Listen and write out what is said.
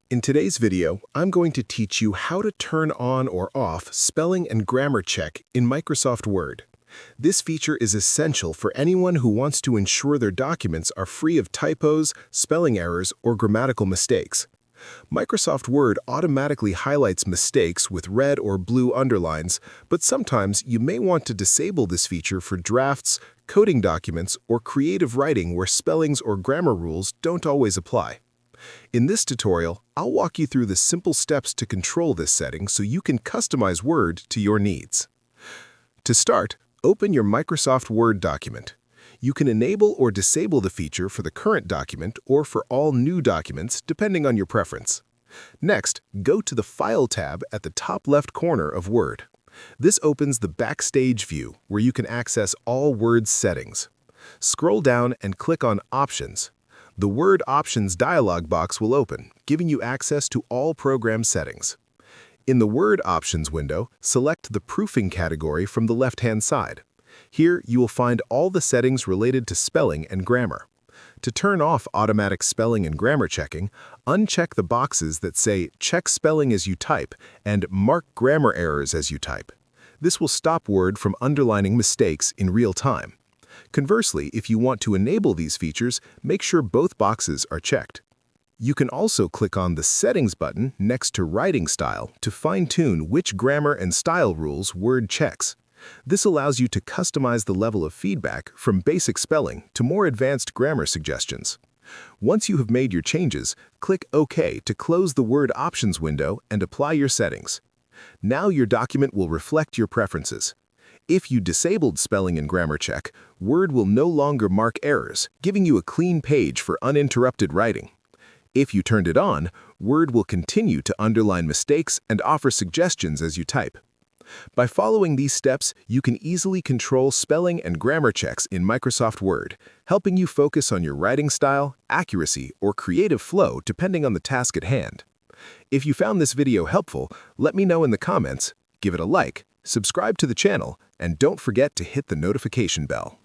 In today's video, I'm going to teach you how to turn on or off spelling and grammar check in Microsoft Word. This feature is essential for anyone who wants to ensure their documents are free of typos, spelling errors, or grammatical mistakes. Microsoft Word automatically highlights mistakes with red or blue underlines, but sometimes you may want to disable this feature for drafts, coding documents, or creative writing where spellings or grammar rules don't always apply. In this tutorial, I'll walk you through the simple steps to control this setting so you can customize Word to your needs. To start, open your Microsoft Word document. You can enable or disable the feature for the current document or for all new documents, depending on your preference. Next, go to the File tab at the top left corner of Word. This opens the Backstage view, where you can access all Word settings. Scroll down and click on Options. The Word Options dialog box will open, giving you access to all program settings. In the Word Options window, select the Proofing category from the left-hand side. Here, you will find all the settings related to spelling and grammar. To turn off automatic spelling and grammar checking, uncheck the boxes that say Check Spelling as you type and Mark Grammar Errors as you type. This will stop Word from underlining mistakes in real time. Conversely, if you want to enable these features, make sure both boxes are checked. You can also click on the Settings button next to Writing Style to fine-tune which grammar and style rules Word checks. This allows you to customize the level of feedback from basic spelling to more advanced grammar suggestions. Once you have made your changes, click OK to close the Word Options window and apply your settings. Now your document will reflect your preferences. If you disabled spelling and grammar check, Word will no longer mark errors, giving you a clean page for uninterrupted writing. If you turned it on, Word will continue to underline mistakes and offer suggestions as you type. By following these steps, you can easily control spelling and grammar checks in Microsoft Word, helping you focus on your writing style, accuracy, or creative flow depending on the task at hand. If you found this video helpful, let me know in the comments, give it a like, subscribe to the channel, and don't forget to hit the notification bell.